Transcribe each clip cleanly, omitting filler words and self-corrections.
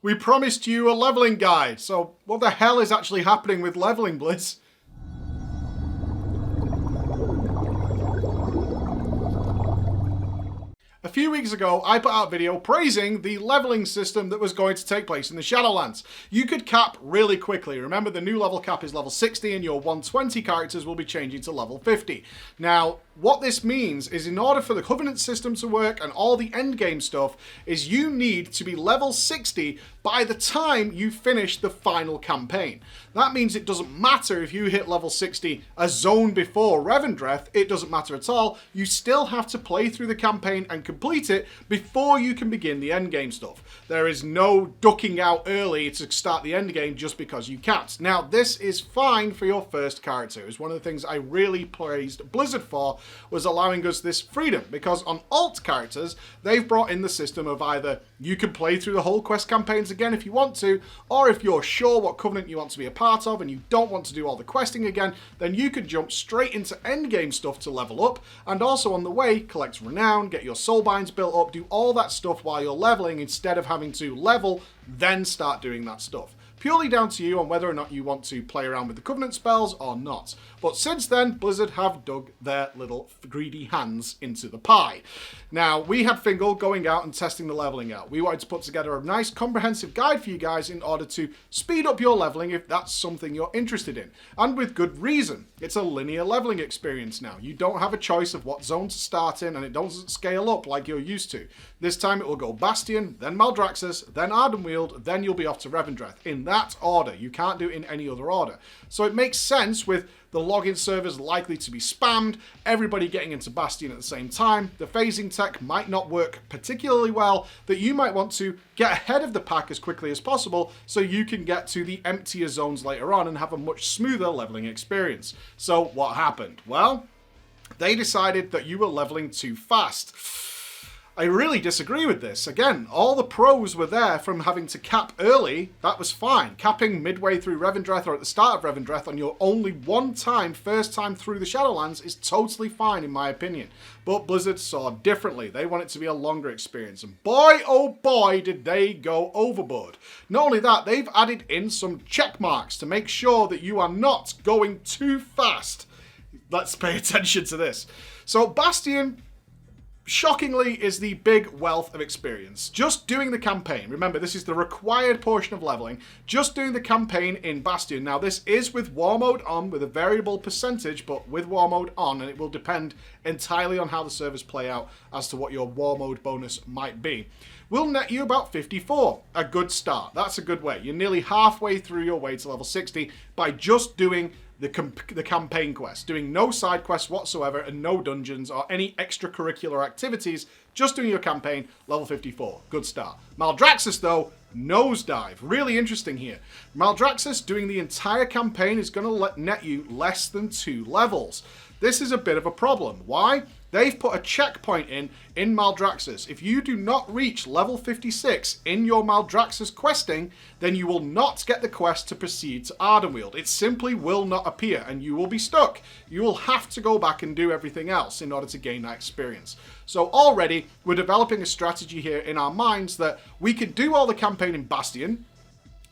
We promised you a leveling guide, so what the hell is actually happening with leveling, Blizz? A few weeks ago, I put out a video praising the leveling system that was going to take place in the Shadowlands. You could cap really quickly. Remember, the new level cap is level 60 and your 120 characters will be changing to level 50. Now, what this means is in order for the Covenant system to work and all the endgame stuff is you need to be level 60 by the time you finish the final campaign. That means it doesn't matter if you hit level 60 a zone before Revendreth, it doesn't matter at all. You still have to play through the campaign and complete it before you can begin the endgame stuff. There is no ducking out early to start the endgame just because you can't. Now, this is fine for your first character. It's one of the things I really praised Blizzard for, was allowing us this freedom, because on alt characters, they've brought in the system of either you can play through the whole quest campaigns again if you want to, or if you're sure what Covenant you want to be a part of and you don't want to do all the questing again, then you could jump straight into endgame stuff to level up, and also on the way, collect renown, get your soulbinds built up, do all that stuff while you're leveling instead of having to level, then start doing that stuff. Purely down to you on whether or not you want to play around with the Covenant spells or not. But since then, Blizzard have dug their little greedy hands into the pie. Now, we had Fingal going out and testing the leveling out. We wanted to put together a nice comprehensive guide for you guys in order to speed up your leveling if that's something you're interested in. And with good reason. It's a linear leveling experience now. You don't have a choice of what zone to start in, and it doesn't scale up like you're used to. This time it will go Bastion, then Maldraxxus, then Ardenweald, then you'll be off to Revendreth. In that order. You can't do it in any other order. So it makes sense with the login servers likely to be spammed, everybody getting into Bastion at the same time. The phasing tech might not work particularly well, that you might want to get ahead of the pack as quickly as possible so you can get to the emptier zones later on and have a much smoother leveling experience. So what happened? Well, they decided that you were leveling too fast. I really disagree with this. Again, all the pros were there from having to cap early. That was fine. Capping midway through Revendreth or at the start of Revendreth on your only first time through the Shadowlands is totally fine in my opinion. But Blizzard saw differently. They want it to be a longer experience. And boy, oh boy, did they go overboard. Not only that, they've added in some check marks to make sure that you are not going too fast. Let's pay attention to this. So Bastion, shockingly, is the big wealth of experience. Just doing the campaign. Remember, this is the required portion of leveling. Just doing the campaign in Bastion. Now, this is with War Mode on, with a variable percentage, but with War Mode on, and it will depend entirely on how the servers play out as to what your War Mode bonus might be. Will net you about 54. A good start. That's a good way. You're nearly halfway through your way to level 60 by just doing the campaign quest, doing no side quests whatsoever and no dungeons or any extracurricular activities, just doing your campaign, level 54. Good start. Maldraxxus, though, nosedive. Really interesting here. Maldraxxus doing the entire campaign is going to net you less than 2 levels. This is a bit of a problem. Why? They've put a checkpoint in Maldraxxus. If you do not reach level 56 in your Maldraxxus questing, then you will not get the quest to proceed to Ardenweald. It simply will not appear, and you will be stuck. You will have to go back and do everything else in order to gain that experience. So already, we're developing a strategy here in our minds that we could do all the campaign in Bastion.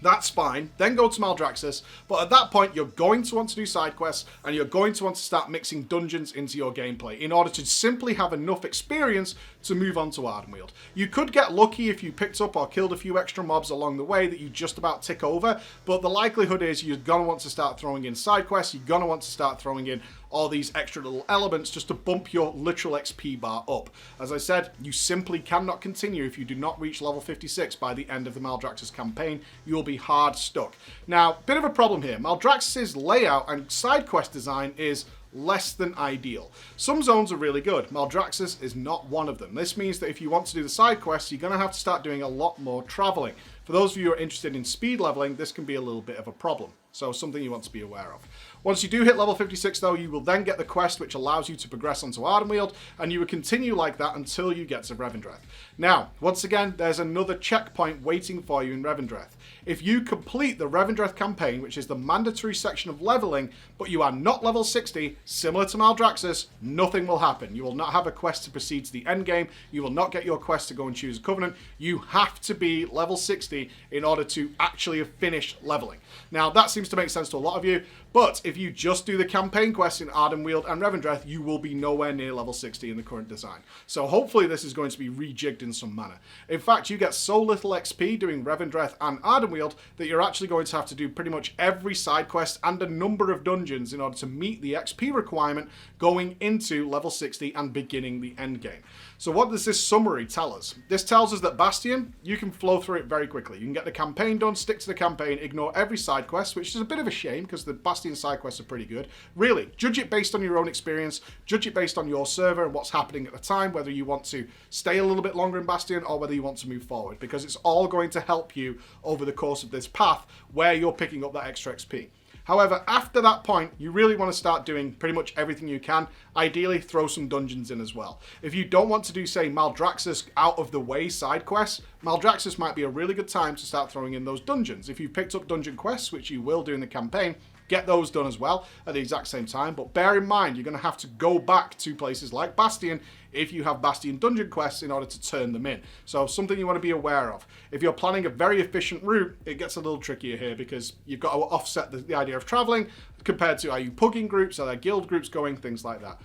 That's fine. Then go to Maldraxxus. But at that point, you're going to want to do side quests and you're going to want to start mixing dungeons into your gameplay in order to simply have enough experience to move on to Ardenweald. You could get lucky if you picked up or killed a few extra mobs along the way that you just about tick over, but the likelihood is you're going to want to start throwing in side quests, you're going to want to start throwing in all these extra little elements just to bump your literal XP bar up. As I said, you simply cannot continue if you do not reach level 56 by the end of the Maldraxxus campaign. You will be hard stuck. Now, bit of a problem here. Maldraxxus's layout and side quest design is less than ideal. Some zones are really good. Maldraxxus is not one of them. This means that if you want to do the side quests, you're going to have to start doing a lot more traveling. For those of you who are interested in speed leveling, this can be a little bit of a problem. So something you want to be aware of. Once you do hit level 56 though, you will then get the quest which allows you to progress onto Ardenweald, and you will continue like that until you get to Revendreth. Now, once again, there's another checkpoint waiting for you in Revendreth. If you complete the Revendreth campaign, which is the mandatory section of leveling, but you are not level 60, similar to Maldraxxus, nothing will happen. You will not have a quest to proceed to the end game. You will not get your quest to go and choose a covenant. You have to be level 60 in order to actually have finished leveling. Now, that seems to make sense to a lot of you, but if you just do the campaign quests in Ardenweald and Revendreth, you will be nowhere near level 60 in the current design. So hopefully this is going to be rejigged in some manner. In fact, you get so little XP doing Revendreth and Ardenweald that you're actually going to have to do pretty much every side quest and a number of dungeons in order to meet the XP requirement going into level 60 and beginning the end game. So what does this summary tell us? This tells us that Bastion, you can flow through it very quickly. You can get the campaign done, stick to the campaign, ignore every side quest, which is a bit of a shame because the Bastion side quests are pretty good. Really, judge it based on your own experience, judge it based on your server and what's happening at the time, whether you want to stay a little bit longer in Bastion or whether you want to move forward, because it's all going to help you over the course of this path where you're picking up that extra XP. However, after that point, you really want to start doing pretty much everything you can. Ideally, throw some dungeons in as well. If you don't want to do, say, Maldraxxus out of the way side quests, Maldraxxus might be a really good time to start throwing in those dungeons. If you've picked up dungeon quests, which you will do in the campaign, get those done as well at the exact same time. But bear in mind, you're going to have to go back to places like Bastion if you have Bastion dungeon quests in order to turn them in. So something you want to be aware of. If you're planning a very efficient route, it gets a little trickier here because you've got to offset the idea of traveling compared to, are you pugging groups, are there guild groups going, things like that.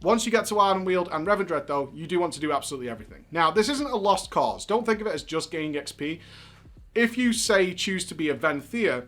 Once you get to Ardenweald and Revendreth though, you do want to do absolutely everything. Now, this isn't a lost cause. Don't think of it as just gaining XP. If you, say, choose to be a Venthyr,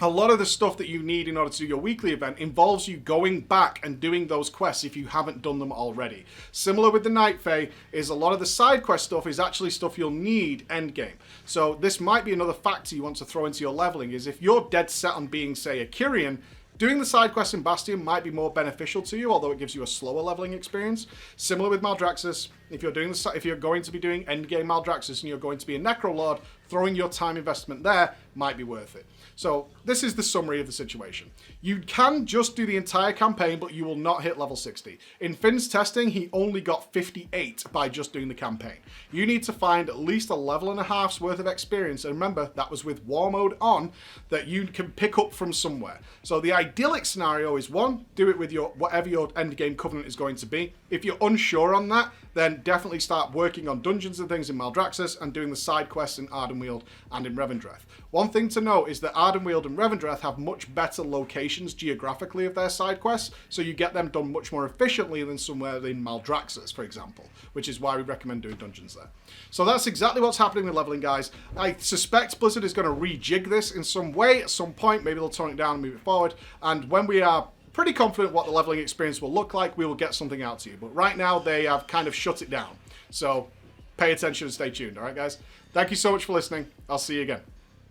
a lot of the stuff that you need in order to do your weekly event involves you going back and doing those quests if you haven't done them already. Similar with the Night Fae, is a lot of the side quest stuff is actually stuff you'll need endgame. So this might be another factor you want to throw into your leveling, is if you're dead set on being, say, a Kyrian, doing the side quests in Bastion might be more beneficial to you, although it gives you a slower leveling experience. Similar with Maldraxxus, if you're going to be doing endgame Maldraxxus and you're going to be a Necrolord, throwing your time investment there might be worth it. So this is the summary of the situation. You can just do the entire campaign, but you will not hit level 60. In Finn's testing, he only got 58 by just doing the campaign. You need to find at least a level and a half's worth of experience, and remember, that was with War Mode on, that you can pick up from somewhere. So the idyllic scenario is, one, do it with your whatever your endgame covenant is going to be. If you're unsure on that, then definitely start working on dungeons and things in Maldraxxus and doing the side quests in Ardenweald and in Revendreth. One thing to note is that Ardenweald and Revendreth have much better locations geographically of their side quests, so you get them done much more efficiently than somewhere in Maldraxxus, for example, which is why we recommend doing dungeons there. So that's exactly what's happening with leveling, guys. I suspect Blizzard is going to rejig this in some way at some point. Maybe they'll tone it down and move it forward, and when we are pretty confident what the leveling experience will look like, we will get something out to you. But right now, they have kind of shut it down. So pay attention and stay tuned. All right, guys? Thank you so much for listening. I'll see you again.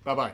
Bye-bye.